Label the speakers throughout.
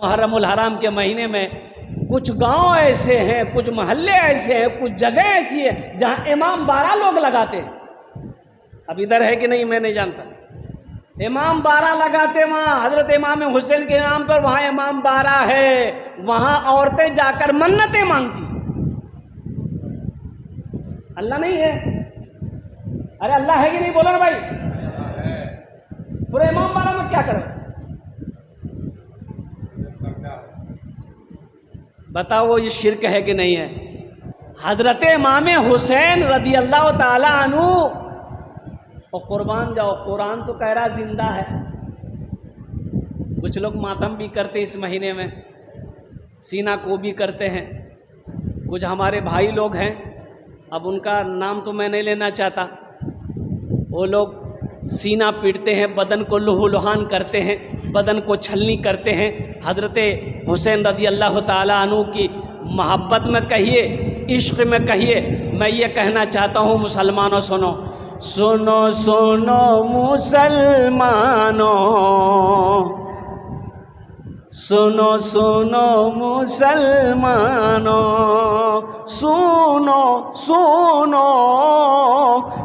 Speaker 1: محرم الحرام کے مہینے میں کچھ گاؤں ایسے ہیں، کچھ محلے ایسے ہیں، کچھ جگہ ایسی ہے جہاں امام 12 لوگ لگاتے ہیں۔ اب ادھر ہے کہ نہیں میں نہیں جانتا، امام 12 لگاتے وہاں حضرت امام حسین کے نام پر، وہاں امام 12 ہے، وہاں عورتیں جا کر منتیں مانگتی۔ اللہ نہیں ہے؟ ارے اللہ ہے کہ نہیں بولو نا بھائی، پورے امام 12 میں کیا کرو؟ بتاؤ یہ شرک ہے کہ نہیں ہے؟ حضرت امام حسین رضی اللہ تعالی عنہ، اور قربان جاؤ، قرآن تو کہہ رہا زندہ ہے۔ کچھ لوگ ماتم بھی کرتے اس مہینے میں، سینہ کو بھی کرتے ہیں۔ کچھ ہمارے بھائی لوگ ہیں، اب ان کا نام تو میں نہیں لینا چاہتا، وہ لوگ سینہ پیٹتے ہیں، بدن کو لہو لہان کرتے ہیں، بدن کو چھلنی کرتے ہیں۔ حضرت حسین رضی اللہ تعالیٰ عنہ کی محبت میں کہیے، عشق میں کہیے، میں یہ کہنا چاہتا ہوں مسلمانوں سنو، سنو سنو مسلمانوں، سنو سنو مسلمانوں، سنو سنو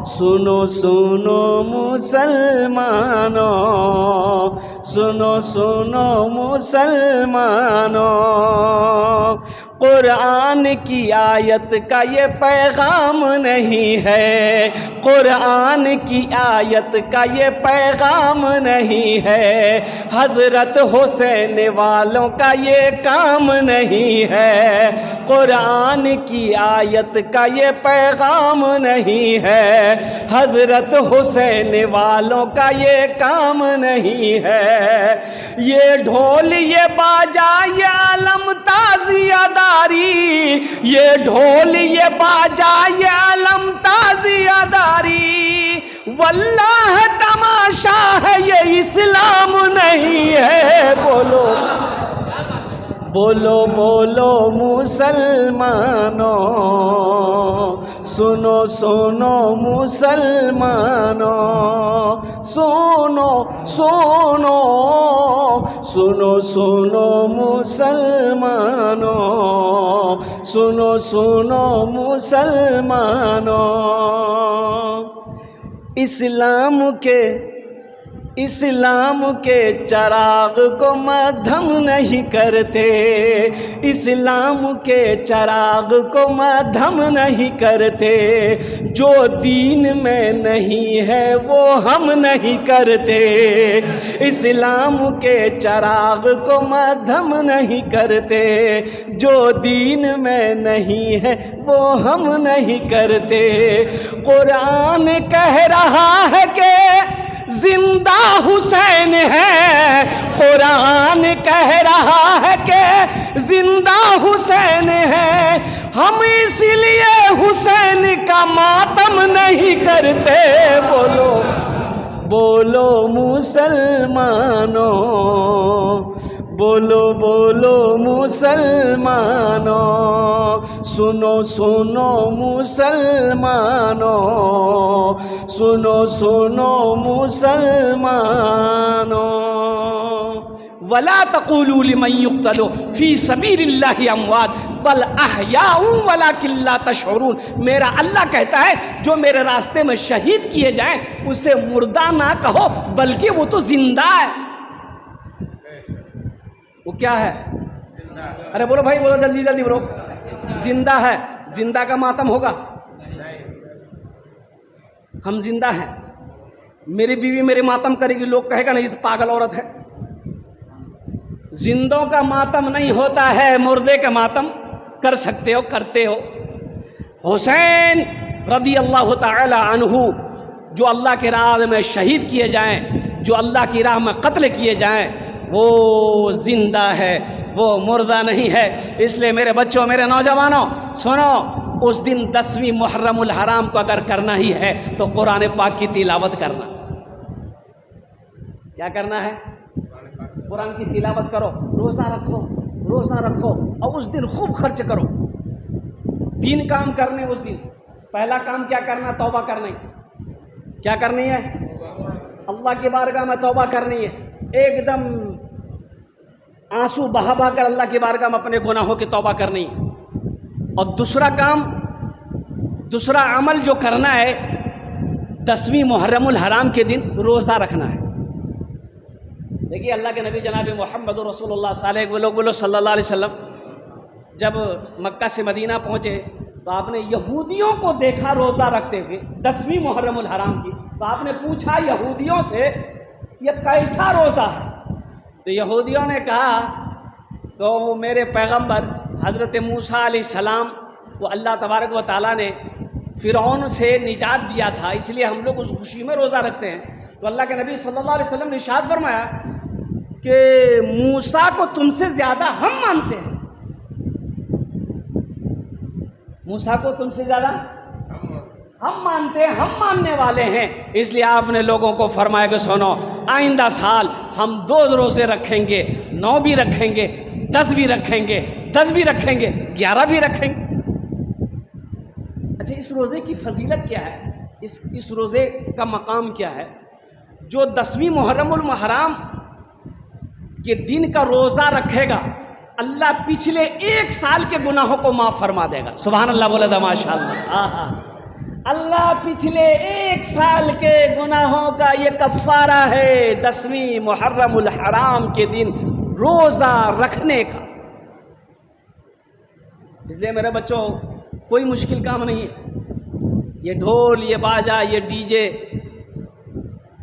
Speaker 1: سنو سنو مسلمانوں، سنو سنو مسلمانوں، قرآن کی آیت کا یہ پیغام نہیں ہے، قرآن کی آیت کا یہ پیغام نہیں ہے، حضرت حسین والوں کا یہ کام نہیں ہے، قرآن کی آیت کا یہ پیغام نہیں ہے، حضرت حسین والوں کا یہ کام نہیں ہے۔ یہ ڈھول یہ باجا یہ علم تازیہ داری، یہ ڈھول یہ باجا یہ علم تازیہ داری، واللہ تماشا ہے یہ اسلام نہیں ہے۔ بولو بولو بولو مسلمانوں، سنو سنو مسلمانوں، سنو سنو سنو سنو مسلمانوں، سنو سنو مسلمانوں، اسلام کے چراغ کو مدھم نہیں کرتے، اسلام کے چراغ کو مدھم نہیں کرتے، جو دین میں نہیں ہے وہ ہم نہیں کرتے، اسلام کے چراغ کو مدھم نہیں کرتے، جو دین میں نہیں ہے وہ ہم نہیں کرتے۔ قرآن کہہ رہا ہے کہ زندہ حسین ہے، قرآن کہہ رہا ہے کہ زندہ حسین ہے، ہم اس لیے حسین کا ماتم نہیں کرتے۔ بولو بولو مسلمانوں، بولو بولو مسلمانوں، سنو سنو مسلمانوں، سنو سنو مسلمانوں، وَلَا تَقُولُوا لِمَنْ يُقْتَلُ فِي سَبِيلِ اللَّهِ أَمْوَاتٌ بَلْ أَحْيَاءٌ وَلَكِنْ لَا تَشْعُرُونَ۔ میرا اللہ کہتا ہے جو میرے راستے میں شہید کیے جائیں اسے مردہ نہ کہو، بلکہ وہ تو زندہ ہے۔ وہ کیا ہے؟ ارے بولو بھائی، بولو جلدی جلدی بولو۔ زندہ ہے، زندہ کا ماتم ہوگا؟ ہم زندہ ہیں، میری بیوی میرے ماتم کرے گی، لوگ کہے گا نہیں یہ تو پاگل عورت ہے۔ زندوں کا ماتم نہیں ہوتا ہے، مردے کا ماتم کر سکتے ہو، کرتے ہو۔ حسین رضی اللہ تعالی عنہ جو اللہ کی راہ میں شہید کیے جائیں، جو اللہ کی راہ میں قتل کیے جائیں، وہ زندہ ہے، وہ مردہ نہیں ہے۔ اس لیے میرے بچوں، میرے نوجوانوں سنو، اس دن 10ویں محرم الحرام کو اگر کرنا ہی ہے تو قرآن پاک کی تلاوت کرنا۔ کیا کرنا ہے؟ قرآن کی تلاوت کرو، روزہ رکھو، روزہ رکھو، اور اس دن خوب خرچ کرو۔ 3 کام کرنے اس دن۔ پہلا کام کیا کرنا؟ توبہ کرنی۔ کیا کرنی ہے؟ اللہ کی بارگاہ میں توبہ کرنی ہے، ایک دم آنسو بہا بہا کر اللہ کی بارگاہ میں اپنے گناہوں کی توبہ کرنی، اور دوسرا عمل جو کرنا ہے 10ویں محرم الحرام کے دن روزہ رکھنا ہے۔ دیکھیے اللہ کے نبی جناب محمد رسول اللہ صلی اللہ علیہ وسلم جب مکہ سے مدینہ پہنچے تو آپ نے یہودیوں کو دیکھا روزہ رکھتے ہوئے 10ویں محرم الحرام کی، تو آپ نے پوچھا یہودیوں سے یہ کیسا روزہ ہے؟ تو یہودیوں نے کہا تو میرے پیغمبر حضرت موسیٰ علیہ السلام کو اللہ تبارک و تعالیٰ نے فرعون سے نجات دیا تھا، اس لیے ہم لوگ اس خوشی میں روزہ رکھتے ہیں۔ تو اللہ کے نبی صلی اللہ علیہ وسلم نے ارشاد فرمایا کہ موسیٰ کو تم سے زیادہ ہم مانتے ہیں، موسیٰ کو تم سے زیادہ ہم مانتے ہیں، ہم ماننے والے ہیں، اس لیے آپ نے لوگوں کو فرمایا کہ سنو آئندہ سال ہم 2 روزے رکھیں گے، 9 بھی رکھیں گے، 10 بھی رکھیں گے، 10 بھی رکھیں گے، 11 بھی رکھیں گے۔ اچھا اس روزے کی فضیلت کیا ہے؟ اس روزے کا مقام کیا ہے؟ جو 10ویں محرم الحرام کے دن کا روزہ رکھے گا اللہ پچھلے 1 سال کے گناہوں کو معاف فرما دے گا۔ سبحان اللہ بولے تھا ماشاء اللہ۔ اللہ پچھلے 1 سال کے گناہوں کا یہ کفارہ ہے 10ویں محرم الحرام کے دن روزہ رکھنے کا۔ اس لیے میرے بچوں کوئی مشکل کام نہیں ہے، یہ ڈھول، یہ باجا، یہ ڈی جے،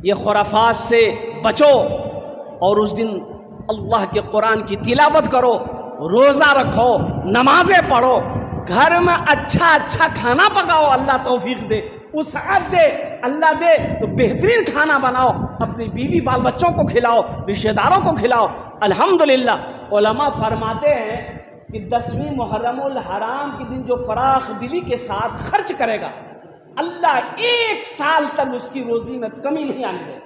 Speaker 1: یہ خرافات سے بچو، اور اس دن اللہ کے قرآن کی تلاوت کرو، روزہ رکھو، نمازیں پڑھو، گھر میں اچھا کھانا پکاؤ، اللہ توفیق دے، وسعت دے، اللہ دے تو بہترین کھانا بناؤ، اپنی بیوی بال بچوں کو کھلاؤ، رشتہ داروں کو کھلاؤ۔ الحمدللہ علماء فرماتے ہیں کہ 10ویں محرم الحرام کے دن جو فراخ دلی کے ساتھ خرچ کرے گا اللہ 1 سال تک اس کی روزی میں کمی نہیں آنے دے،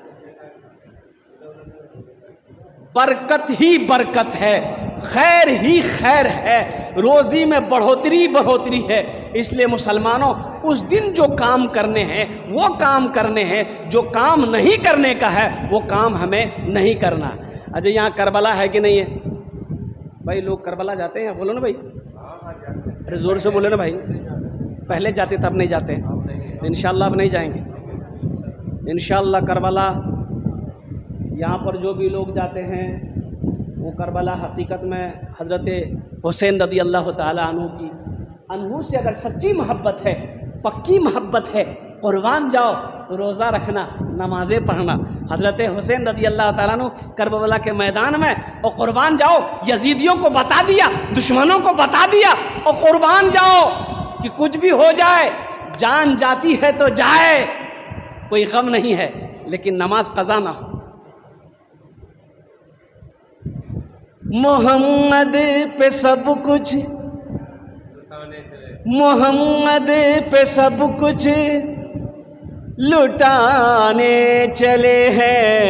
Speaker 1: برکت ہی برکت ہے، خیر ہی خیر ہے، روزی میں بڑھوتری ہے۔ اس لیے مسلمانوں اس دن جو کام کرنے ہیں وہ کام کرنے ہیں، جو کام نہیں کرنے کا ہے وہ کام ہمیں نہیں کرنا۔ اچھا یہاں کربلا ہے کہ نہیں ہے بھائی؟ لوگ کربلا جاتے ہیں؟ بولو نا بھائی، ارے زور سے بولو نا بھائی۔ پہلے جاتے تب نہیں جاتے، انشاءاللہ اب نہیں جائیں گے انشاءاللہ۔ کربلا یہاں پر جو بھی لوگ جاتے ہیں وہ کربلا حقیقت میں حضرت حسین رضی اللہ تعالیٰ عنہ سے اگر سچی محبت ہے، پکی محبت ہے، قربان جاؤ، روزہ رکھنا، نمازیں پڑھنا۔ حضرت حسین رضی اللہ تعالیٰ عنہ کربلا کے میدان میں اور قربان جاؤ، یزیدیوں کو بتا دیا، دشمنوں کو بتا دیا، اور قربان جاؤ کہ کچھ بھی ہو جائے، جان جاتی ہے تو جائے، کوئی غم نہیں ہے، لیکن نماز قضا نہ ہو۔ محمد پہ سب کچھ، محمد پہ سب کچھ لٹانے چلے ہیں،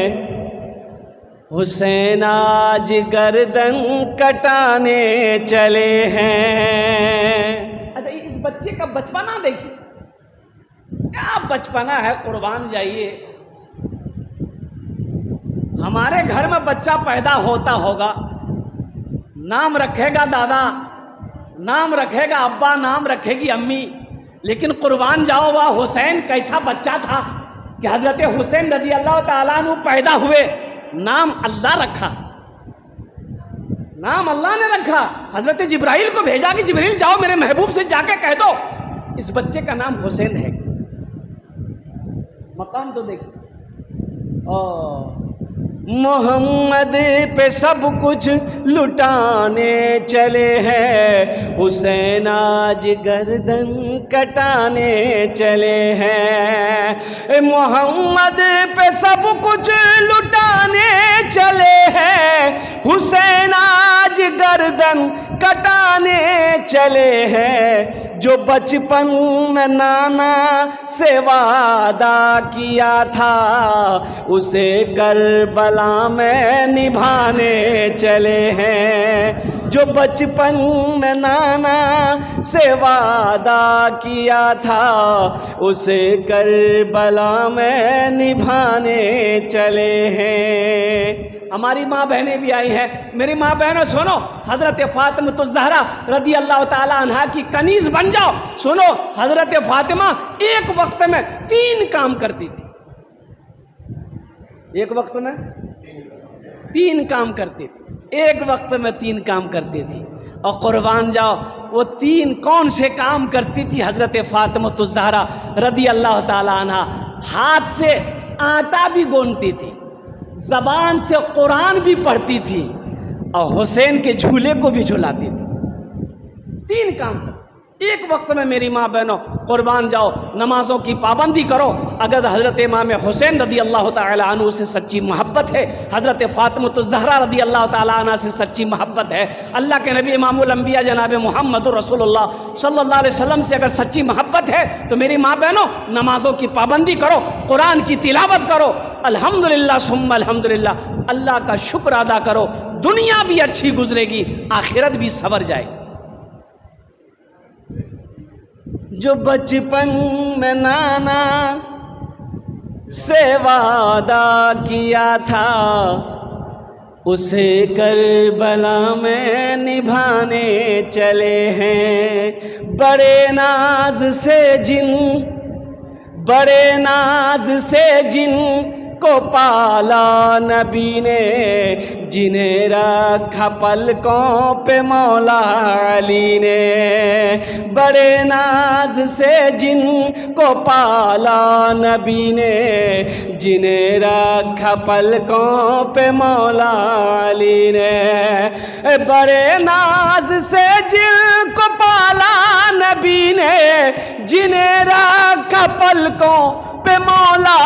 Speaker 1: حسین آج گردن کٹانے چلے ہیں۔ اچھا اس بچے کا بچپنا دیکھیے، کیا بچپنا ہے، قربان جائیے۔ ہمارے گھر میں بچہ پیدا ہوتا ہوگا، نام رکھے گا دادا، نام رکھے گا ابا، نام رکھے گی امی، لیکن قربان جاؤ وہ حسین کیسا بچہ تھا کہ حضرت حسین رضی اللہ تعالیٰ عنہ پیدا ہوئے، نام اللہ رکھا، نام اللہ نے رکھا۔ حضرت جبرائیل کو بھیجا کہ جبرائیل جاؤ میرے محبوب سے جا کے کہہ دو اس بچے کا نام حسین ہے۔ مقام تو دیکھیں۔ محمد پہ سب کچھ لٹانے چلے ہیں، حسین آج گردن کٹانے چلے ہیں۔ محمد پہ سب کچھ لٹانے چلے ہیں، حسین آج گردن کٹانے چلے ہیں۔ جو بچپن میں نانا سے وعدہ کیا تھا اسے کربلا میں نبھانے چلے ہیں۔ جو بچپن میں نانا سے وعدہ کیا تھا اسے کربلا میں نبھانے چلے ہیں۔ ہماری ماں بہنیں بھی آئی ہیں. میری ماں بہنوں سنو, حضرت فاطمہ الزہرا رضی اللہ تعالی عنہا کی کنیز بن جاؤ. سنو, حضرت فاطمہ ایک وقت میں 3 کام کرتی تھی. ایک وقت میں 3 کام کرتی تھی. ایک وقت میں 3 کام کرتی تھی. اور قربان جاؤ وہ 3 کون سے کام کرتی تھی حضرت فاطمہ الزہرا رضی اللہ تعالی عنہا؟ ہاتھ سے آٹا بھی گونتی تھی, زبان سے قرآن بھی پڑھتی تھی, اور حسین کے جھولے کو بھی جھلاتی تھی. 3 کام ایک وقت میں. میری ماں بہنوں قربان جاؤ, نمازوں کی پابندی کرو. اگر حضرت امام حسین رضی اللہ تعالی عنہ سے سچی محبت ہے, حضرت فاطمہ الزہرا رضی اللہ تعالی عنہ سے سچی محبت ہے, اللہ کے نبی امام الانبیاء جناب محمد رسول اللہ صلی اللہ علیہ وسلم سے اگر سچی محبت ہے, تو میری ماں بہنوں نمازوں کی پابندی کرو, قرآن کی تلاوت کرو. الحمدللہ ثم الحمدللہ, اللہ کا شکر ادا کرو. دنیا بھی اچھی گزرے گی, آخرت بھی سنور جائے گی. جو بچپن میں نانا سے وعدہ کیا تھا, اسے کربلا میں نبھانے چلے ہیں. بڑے ناز سے جن کو پالا نبی نے, جنہیں رکھا پلکوں پہ مولا علی نے. بڑے ناز سے جن کو پالا نبی نے, جنہیں رکھا پلکوں پہ مولا علی نے. بڑے ناز سے جن کو پالا نبی نے, جنہیں رکھا پلکوں پہ مولا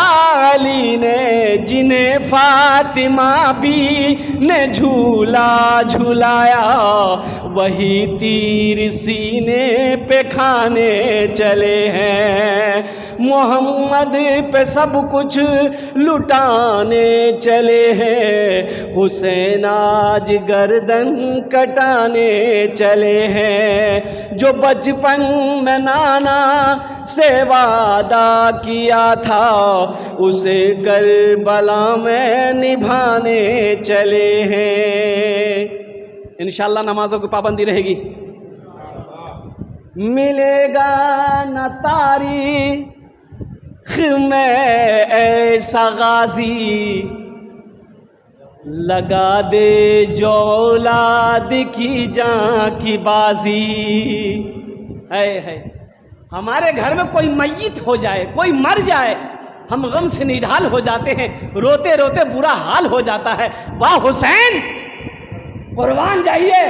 Speaker 1: علی نے. جنہیں فاطمہ بھی نے جھولا جھلایا, وہی تیر سینے پہ کھانے چلے ہیں. محمد پہ سب کچھ لٹانے چلے ہیں, حسین آج گردن کٹانے چلے ہیں. جو بچپن میں نانا سے وعدہ کیا تھا, اسے کربلا میں نبھانے چلے ہیں. انشاءاللہ نمازوں کی پابندی رہے گی. ملے گا نہ تاریخ میں ایسا غازی, لگا دے جو اولاد کی جان کی بازی. ہے ہمارے گھر میں کوئی میت ہو جائے, کوئی مر جائے, ہم غم سے نڈھال ہو جاتے ہیں, روتے روتے برا حال ہو جاتا ہے. واہ حسین, قربان جائیے,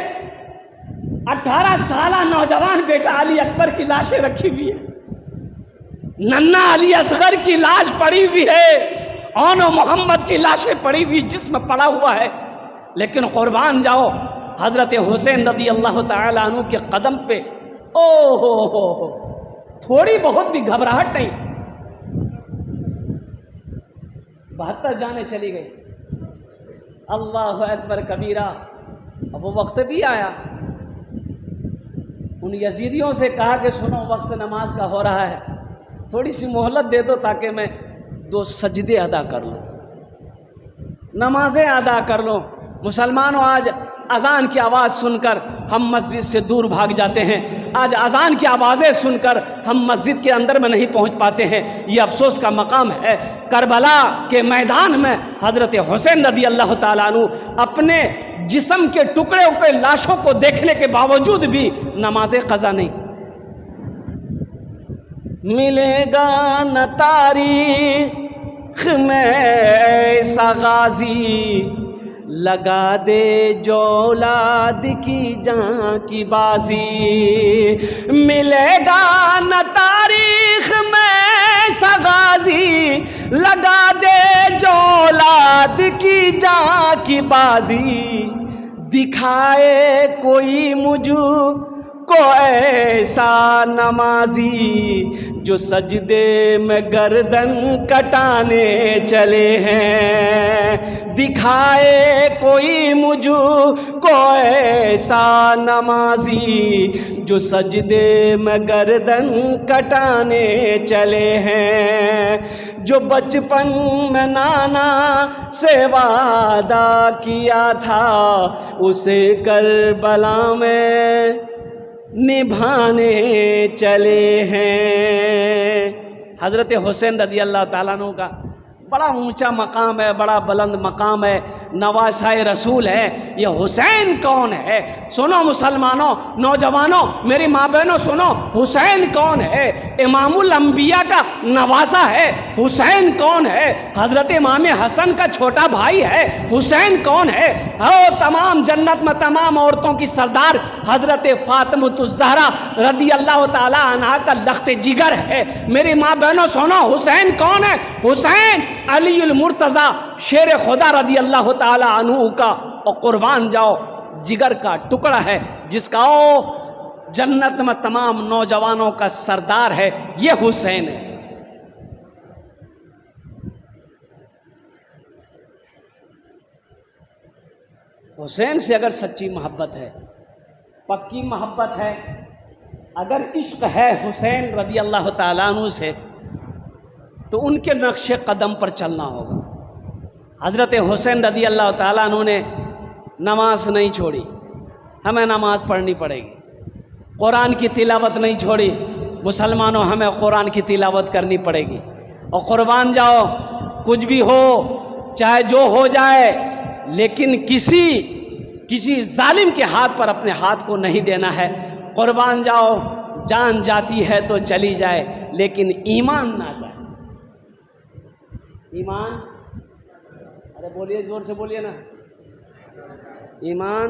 Speaker 1: 18 سالہ نوجوان بیٹا علی اکبر کی لاشیں رکھی ہوئی ہے, ننا علی اصغر کی لاش پڑی ہوئی ہے, اونو محمد کی لاشیں پڑی ہوئی, جسم پڑا ہوا ہے. لیکن قربان جاؤ حضرت حسین رضی اللہ تعالی عنہ کے قدم پہ او ہو تھوڑی بہت بھی گھبراہٹ نہیں. 72 جانیں چلی گئی. اللہ اکبر کبیرہ. اب وہ وقت بھی آیا, ان یزیدیوں سے کہا کہ سنو وقت نماز کا ہو رہا ہے, تھوڑی سی مہلت دے دو تاکہ میں 2 سجدے ادا کر لوں, نمازیں ادا کر لوں. مسلمانوں آج اذان کی آواز سن کر ہم مسجد سے دور بھاگ جاتے ہیں. آج اذان کی آوازیں سن کر ہم مسجد کے اندر میں نہیں پہنچ پاتے ہیں. یہ افسوس کا مقام ہے. کربلا کے میدان میں حضرت حسین رضی اللہ تعالیٰ عنہ اپنے جسم کے ٹکڑے ہوئے لاشوں کو دیکھنے کے باوجود بھی نماز قضا نہیں. ملے گا نہ تاریخ میں ایسا غازی, لگا دے جو اولاد کی جان کی بازی. ملے گا نہ تاریخ میں ایسا غازی, لگا دے جو اولاد کی جان کی بازی. دکھائے کوئی مجھ کو ایسا نمازی, جو سجدے میں گردن کٹانے چلے ہیں. دکھائے کوئی مجھ کو ایسا نمازی, جو سجدے میں گردن کٹانے چلے ہیں. جو بچپن میں نانا سے وعدہ کیا تھا اسے کربلا میں نبھانے چلے ہیں۔ حضرت حسین رضی اللہ تعالیٰ عنہ کا بڑا اونچا مقام ہے، بڑا بلند مقام ہے، نواسہ رسول ہے۔ یہ حسین کون ہے؟ سنو مسلمانوں، نوجوانوں، میری ماں بہنوں سنو، حسین کون ہے؟ امام الانبیاء کا نواسہ ہے۔ حسین کون ہے؟ حضرت امام حسن کا چھوٹا بھائی ہے۔ حسین کون ہے؟ تمام جنت میں تمام عورتوں کی سردار حضرت فاطمۃ الزہرا رضی اللہ تعالی عنہا کا لخت جگر ہے۔ میری ماں بہنوں سنو، حسین کون ہے؟ حسین علی المرتضیٰ شیر خدا رضی اللہ تعالی عنہ کا اور قربان جاؤ جگر کا ٹکڑا ہے، جس کا جنت میں تمام نوجوانوں کا سردار ہے۔ یہ حسین ہے۔ حسین سے اگر سچی محبت ہے، پکی محبت ہے، اگر عشق ہے حسین رضی اللہ تعالیٰ عنہ سے، تو ان کے نقش قدم پر چلنا ہوگا۔ حضرت حسین رضی اللہ تعالیٰ عنہ نے نماز نہیں چھوڑی، ہمیں نماز پڑھنی پڑے گی۔ قرآن کی تلاوت نہیں چھوڑی، مسلمانوں ہمیں قرآن کی تلاوت کرنی پڑے گی۔ اور قربان جاؤ، کچھ بھی ہو، چاہے جو ہو جائے، لیکن کسی ظالم کے ہاتھ پر اپنے ہاتھ کو نہیں دینا ہے۔ قربان جاؤ، جان جاتی ہے تو چلی جائے، لیکن ایمان نہ جائے۔ ایمان، ارے بولیے، زور سے بولیے نا، ایمان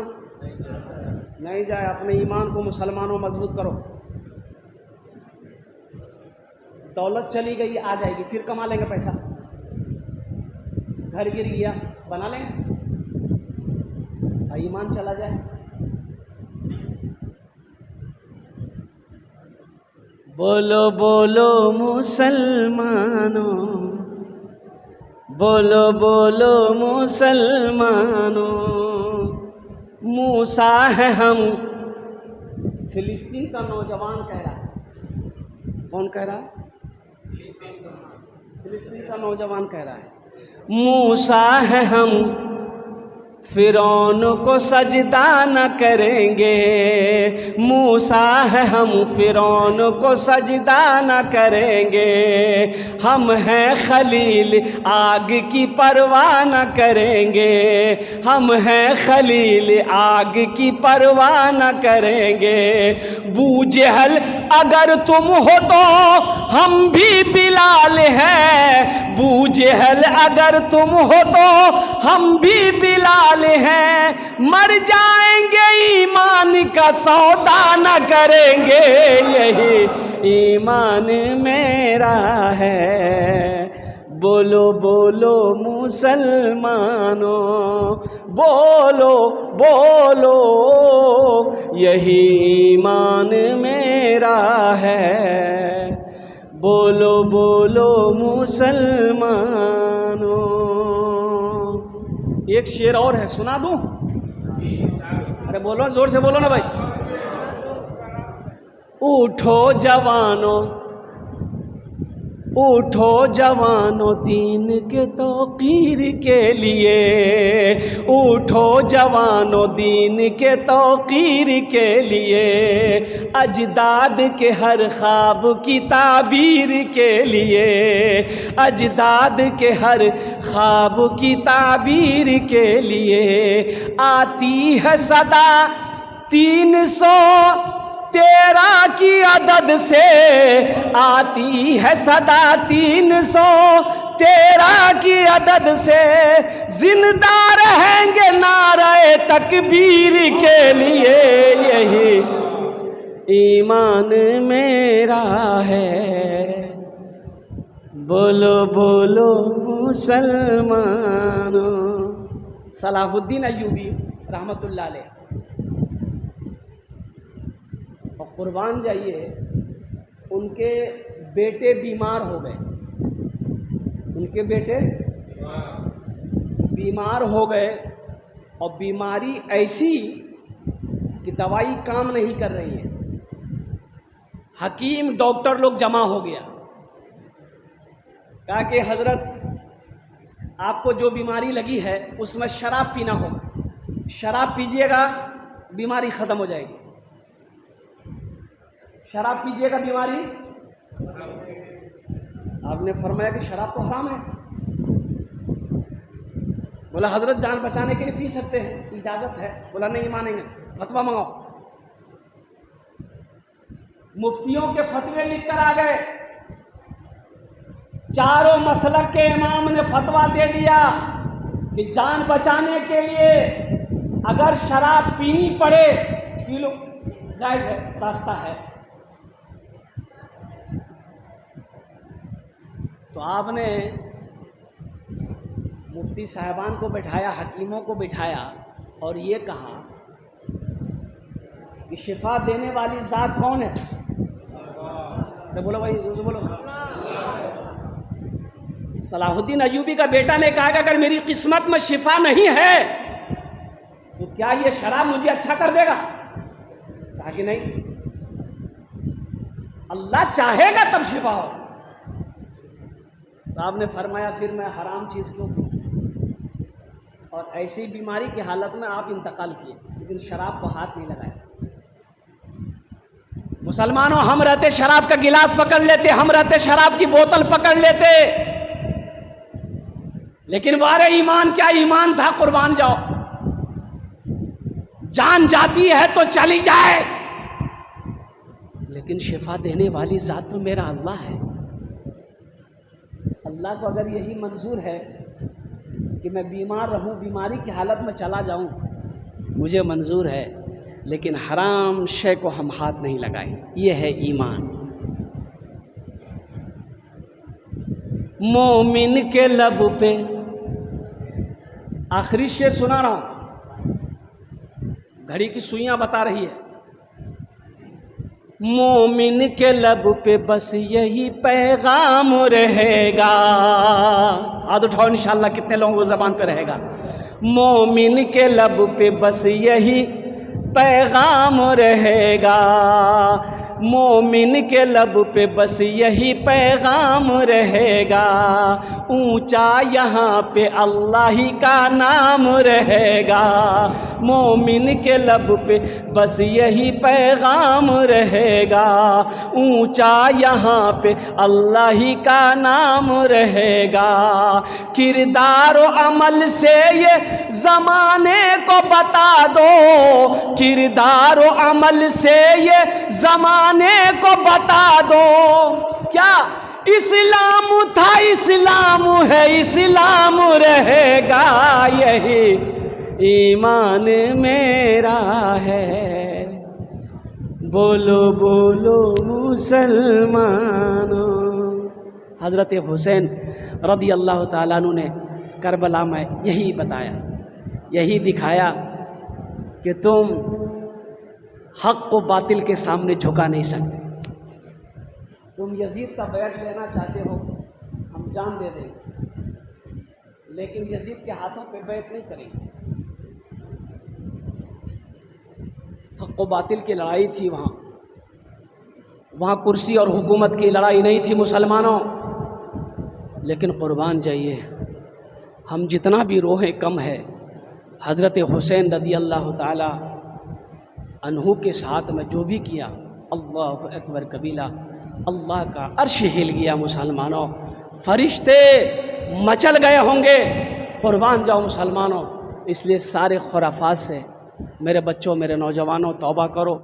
Speaker 1: نہیں جائے۔ اپنے ایمان کو مسلمانوں مضبوط کرو۔ دولت چلی گئی آ جائے گی، پھر کما لیں گے پیسہ۔ گھر گر گیا بنا لیں گے، ایمان چلا جائے۔ بولو بولو مسلمانوں، بولو بولو مسلمانوں، موسیٰ ہے ہم۔ فلسطین کا نوجوان کہہ رہا ہے، کون کہہ رہا ہے؟ فلسطین کا نوجوان کہہ رہا ہے، موسیٰ ہے ہم، فرعون کو سجدہ نہ کریں گے۔ موسیٰ ہے ہم، فرعون کو سجدہ نہ کریں گے۔ ہم ہیں خلیل، آگ کی پرواہ نہ کریں گے۔ ہم ہیں خلیل، آگ کی پرواہ نہ کریں گے۔ بو جہل اگر تم ہو تو ہم بھی بلال ہیں۔ بو جہل اگر تم ہو تو ہم بھی بلال ہیں۔ مر جائیں گے ایمان کا سودا نہ کریں گے، یہی ایمان میرا ہے۔ بولو بولو مسلمانوں، بولو بولو، یہی ایمان میرا ہے۔ بولو بولو مسلمانوں۔ ایک شعر اور ہے، سنا دوں؟ ارے بولو، زور سے بولو نا بھائی۔ اٹھو جوانوں، اٹھو جوانوں دین کے توقیر کے لیے، اٹھو جوانوں دین کے توقیر کے لیے، اجداد کے ہر خواب کی تعبیر کے لیے، اجداد کے ہر خواب کی تعبیر کے لیے، آتی ہے صدا 313 کی عدد سے، آتی ہے صدا 313 کی عدد سے، زندہ رہیں گے نعرہ تکبیر کے لیے، یہی ایمان میرا ہے۔ بولو بولو مسلمانوں۔ صلاح الدین ایوبی رحمۃ اللہ علیہ، اور قربان جائیے، ان کے بیٹے بیمار ہو گئے، ان کے بیٹے بیمار ہو گئے، اور بیماری ایسی کہ دوائی کام نہیں کر رہی ہے۔ حکیم ڈاکٹر لوگ جمع ہو گیا، کہا کہ حضرت آپ کو جو بیماری لگی ہے اس میں شراب پینا ہو، شراب پیجئے گا بیماری ختم ہو جائے گی، شراب پیجئے گا بیماری۔ آپ نے فرمایا کہ شراب تو حرام ہے۔ بولا حضرت جان بچانے کے لیے پی سکتے ہیں، اجازت ہے۔ بولا نہیں مانیں گے، فتویٰ منگاؤ۔ مفتیوں کے فتوے لکھ کر آ گئے، چاروں مسلک کے امام نے فتویٰ دے دیا کہ جان بچانے کے لیے اگر شراب پینی پڑے پی لو، جائز ہے، راستہ ہے۔ تو آپ نے مفتی صاحبان کو بٹھایا، حکیموں کو بٹھایا اور یہ کہا کہ شفا دینے والی ذات کون ہے؟ بولو بھائی بولو۔ صلاح الدین ایوبی کا بیٹا نے کہا کہ اگر میری قسمت میں شفا نہیں ہے تو کیا یہ شراب مجھے اچھا کر دے گا؟ کہا کہ نہیں، اللہ چاہے گا تب شفا ہو۔ تو آپ نے فرمایا پھر میں حرام چیز کیوں پیوں؟ اور ایسی بیماری کی حالت میں آپ انتقال کیے، لیکن شراب کو ہاتھ نہیں لگایا۔ مسلمانوں، ہم رہتے شراب کا گلاس پکڑ لیتے، ہم رہتے شراب کی بوتل پکڑ لیتے، لیکن وارے ایمان کیا ایمان تھا، قربان جاؤ۔ جان جاتی ہے تو چلی جائے، لیکن شفا دینے والی ذات تو میرا اللہ ہے۔ اللہ کو اگر یہی منظور ہے کہ میں بیمار رہوں، بیماری کی حالت میں چلا جاؤں، مجھے منظور ہے، لیکن حرام شے کو ہم ہاتھ نہیں لگائیں۔ یہ ہے ایمان۔ مومن کے لب پہ، آخری شعر سنا رہا ہوں، گھڑی کی سوئیاں بتا رہی ہے۔ مومن کے لب پہ بس یہی پیغام رہے گا، ہاتھ اٹھاؤ انشاءاللہ کتنے لوگوں کو زبان پہ رہے گا۔ مومن کے لب پہ بس یہی پیغام رہے گا، مومن کے لب پہ بس یہی پیغام رہے گا، اونچا یہاں پہ اللہ ہی کا نام رہے گا، مومن کے لب پہ بس یہی پیغام رہے گا، اونچا یہاں پہ اللہ ہی کا نام رہے گا، کردار و عمل سے یہ زمانے کو بتا دو، کردار و عمل سے یہ زمانے کو بتا دو، کیا اسلام تھا اسلام ہے اسلام رہے گا، یہی ایمان میرا ہے، بولو بولو مسلمانوں۔ حضرت حسین رضی اللہ تعالیٰ عنہ نے کربلا میں یہی بتایا، یہی دکھایا کہ تم حق کو باطل کے سامنے جھکا نہیں سکتے۔ تم یزید کا بیعت لینا چاہتے ہو، ہم جان دے دیں گے، لیکن یزید کے ہاتھوں پہ بیعت نہیں کریں گے۔ حق و باطل کی لڑائی تھی وہاں کرسی اور حکومت کی لڑائی نہیں تھی مسلمانوں۔ لیکن قربان جائیے، ہم جتنا بھی روحیں کم ہے، حضرت حسین رضی اللہ تعالی عنہ کے ساتھ میں جو بھی کیا، اللہ اکبر کبیرہ، اللہ کا عرش ہل گیا مسلمانوں، فرشتے مچل گئے ہوں گے۔ قربان جاؤ مسلمانوں، اس لیے سارے خرافات سے میرے بچوں، میرے نوجوانوں توبہ کرو۔